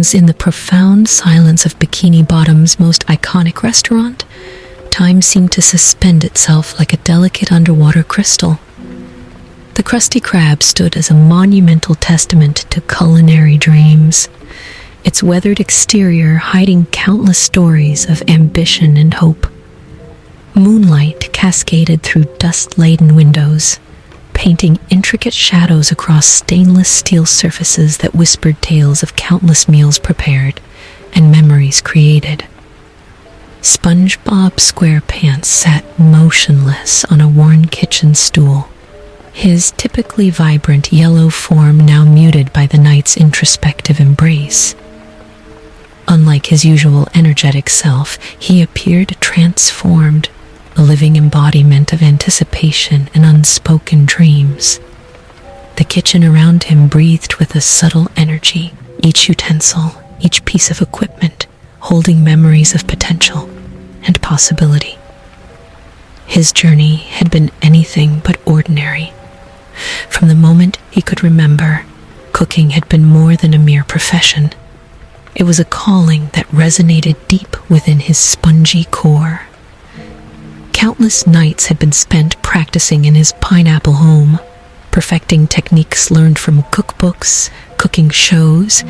seconds in the profound silence of Bikini Bottom's most iconic restaurant, time seemed to suspend itself like a delicate underwater crystal. The Krusty Krab stood as a monumental testament to culinary dreams, its weathered exterior hiding countless stories of ambition and hope. Moonlight cascaded through dust-laden windows, painting intricate shadows across stainless steel surfaces that whispered tales of countless meals prepared and memories created. SpongeBob SquarePants sat motionless on a worn kitchen stool, his typically vibrant yellow form now muted by the night's introspective embrace. Unlike his usual energetic self, he appeared transformed, a living embodiment of anticipation and unspoken dreams. The kitchen around him breathed with a subtle energy, each utensil, each piece of equipment, holding memories of potential and possibility. His journey had been anything but ordinary. From the moment he could remember, cooking had been more than a mere profession. It was a calling that resonated deep within his spongy core. Countless nights had been spent practicing in his pineapple home, perfecting techniques learned from cookbooks, cooking shows,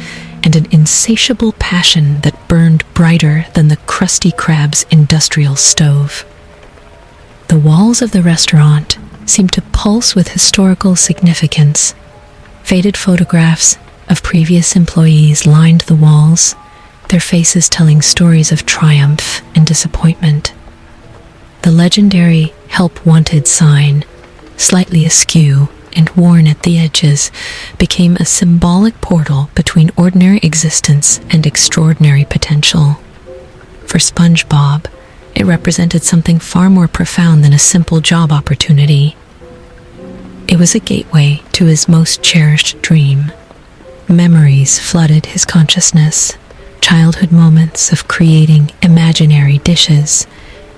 and an insatiable passion that burned brighter than the Krusty Krab's industrial stove. The walls of the restaurant seemed to pulse with historical significance. Faded photographs of previous employees lined the walls, their faces telling stories of triumph and disappointment. The legendary "Help Wanted" sign, slightly askew and worn at the edges, became a symbolic portal between ordinary existence and extraordinary potential. For SpongeBob, it represented something far more profound than a simple job opportunity. It was a gateway to his most cherished dream. Memories flooded his consciousness, childhood moments of creating imaginary dishes,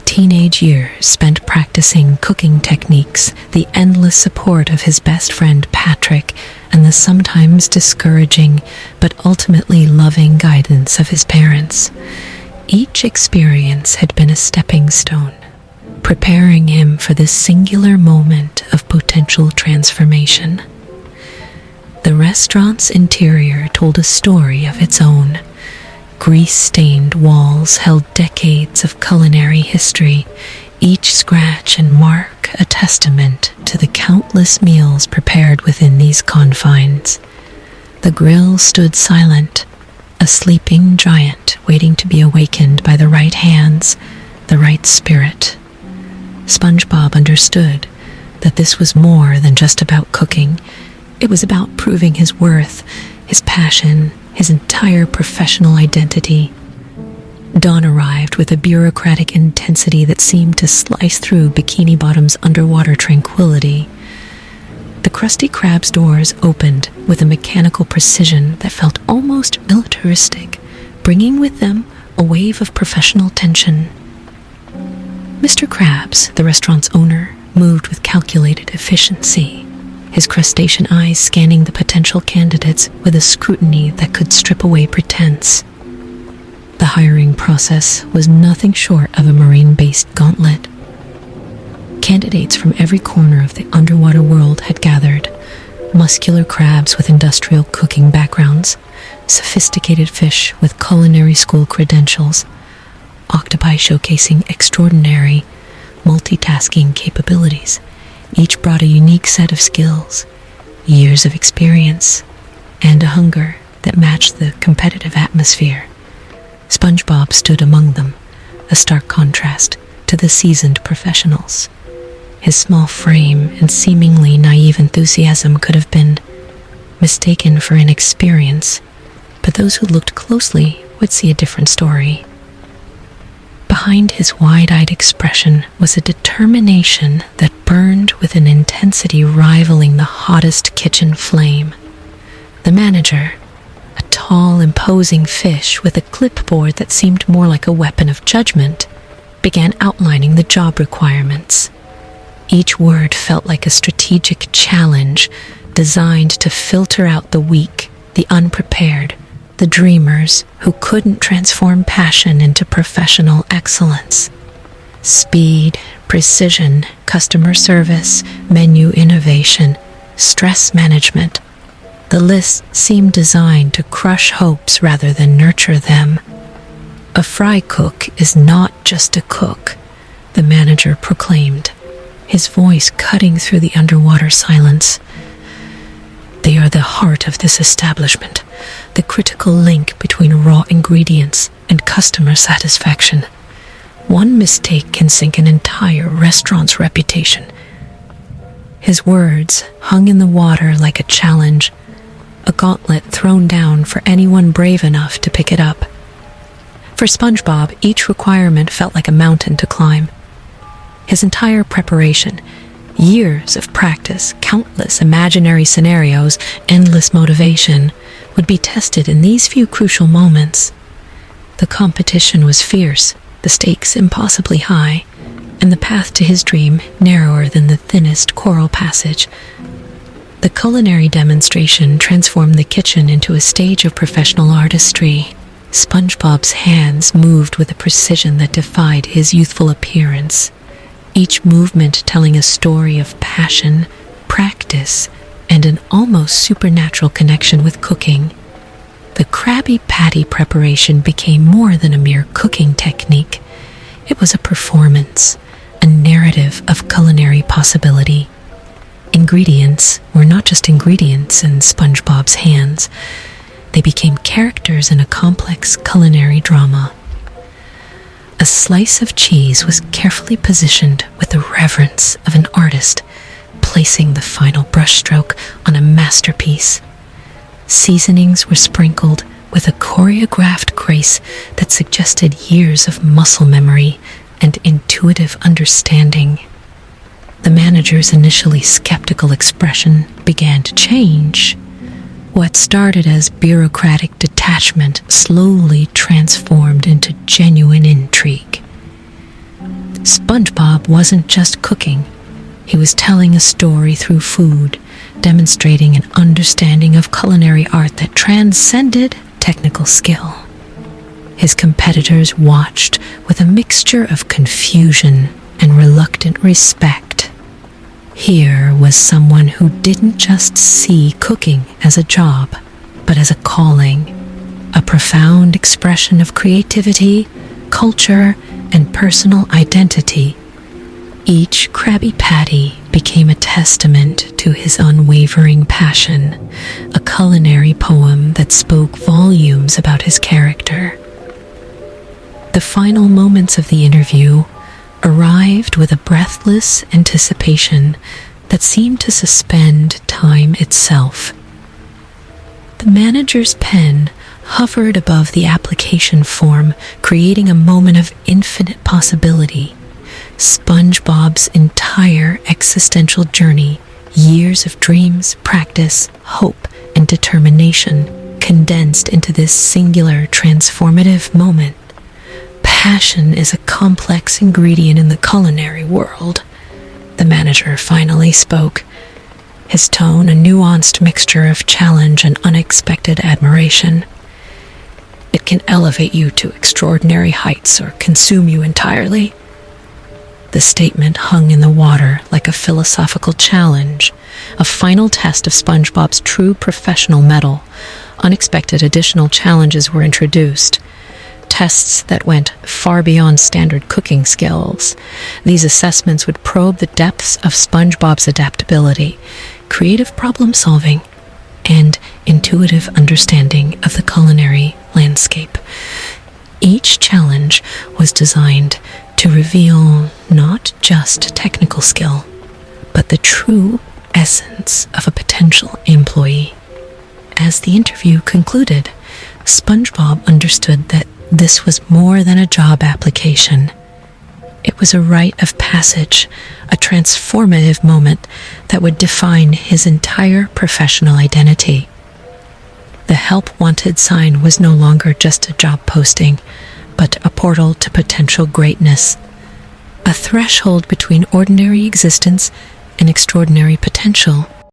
teenage years spent practicing cooking techniques, the endless support of his best friend Patrick, and the sometimes discouraging but ultimately loving guidance of his parents. Each experience had been a stepping stone, preparing him for this singular moment of potential transformation. The restaurant's interior told a story of its own. Grease-stained walls held decades of culinary history, each scratch and mark a testament to the countless meals prepared within these confines. The grill stood silent, a sleeping giant waiting to be awakened by the right hands, the right spirit. SpongeBob understood that this was more than just about cooking. It was about proving his worth, his passion, his entire professional identity. Dawn arrived with a bureaucratic intensity that seemed to slice through Bikini Bottom's underwater tranquility. The Krusty Krab's doors opened with a mechanical precision that felt almost militaristic, bringing with them a wave of professional tension. Mr. Krabs, the restaurant's owner, moved with calculated efficiency, his crustacean eyes scanning the potential candidates with a scrutiny that could strip away pretense. The hiring process was nothing short of a marine-based gauntlet. Candidates from every corner of the underwater world had gathered: muscular crabs with industrial cooking backgrounds, sophisticated fish with culinary school credentials, octopi showcasing extraordinary multitasking capabilities. Each brought a unique set of skills, years of experience, and a hunger that matched the competitive atmosphere. SpongeBob stood among them, a stark contrast to the seasoned professionals. His small frame and seemingly naive enthusiasm could have been mistaken for inexperience, but those who looked closely would see a different story. Behind his wide-eyed expression was a determination that burned with an intensity rivaling the hottest kitchen flame. The manager, a tall, imposing fish with a clipboard that seemed more like a weapon of judgment, began outlining the job requirements. Each word felt like a strategic challenge designed to filter out the weak, the unprepared, the dreamers who couldn't transform passion into professional excellence. Speed, precision, customer service, menu innovation, stress management. The list seemed designed to crush hopes rather than nurture them. A fry cook is not just a cook, the manager proclaimed, his voice cutting through the underwater silence. They are the heart of this establishment, the critical link between raw ingredients and customer satisfaction. One mistake can sink an entire restaurant's reputation. His words hung in the water like a challenge, a gauntlet thrown down for anyone brave enough to pick it up. For SpongeBob, each requirement felt like a mountain to climb. His entire preparation, years of practice, countless imaginary scenarios, endless motivation, would be tested in these few crucial moments. The competition was fierce, the stakes impossibly high, and the path to his dream narrower than the thinnest coral passage. The culinary demonstration transformed the kitchen into a stage of professional artistry. SpongeBob's hands moved with a precision that defied his youthful appearance, each movement telling a story of passion, practice, and an almost supernatural connection with cooking. The Krabby Patty preparation became more than a mere cooking technique. It was a performance, a narrative of culinary possibility. Ingredients were not just ingredients in SpongeBob's hands. They became characters in a complex culinary drama. A slice of cheese was carefully positioned with the reverence of an artist, placing the final brushstroke on a masterpiece. Seasonings were sprinkled with a choreographed grace that suggested years of muscle memory and intuitive understanding. The manager's initially skeptical expression began to change. What started as bureaucratic detachment slowly transformed into genuine intrigue. SpongeBob wasn't just cooking. He was telling a story through food, demonstrating an understanding of culinary art that transcended technical skill. His competitors watched with a mixture of confusion and reluctant respect. Here was someone who didn't just see cooking as a job, but as a calling, a profound expression of creativity, culture, and personal identity. Each Krabby Patty became a testament to his unwavering passion, a culinary poem that spoke volumes about his character. The final moments of the interview arrived with a breathless anticipation that seemed to suspend time itself. The manager's pen hovered above the application form, creating a moment of infinite possibility. SpongeBob's entire existential journey, years of dreams, practice, hope, and determination, condensed into this singular transformative moment. Passion is a complex ingredient in the culinary world. The manager finally spoke, his tone a nuanced mixture of challenge and unexpected admiration. It can elevate you to extraordinary heights or consume you entirely. The statement hung in the water like a philosophical challenge, a final test of SpongeBob's true professional mettle. Unexpected additional challenges were introduced, tests that went far beyond standard cooking skills. These assessments would probe the depths of SpongeBob's adaptability, creative problem solving, and intuitive understanding of the culinary landscape. Each challenge was designed to reveal not just technical skill, but the true essence of a potential employee. As the interview concluded, SpongeBob understood that this was more than a job application. It was a rite of passage, a transformative moment that would define his entire professional identity. The help wanted sign was no longer just a job posting, but a portal to potential greatness, a threshold between ordinary existence and extraordinary potential.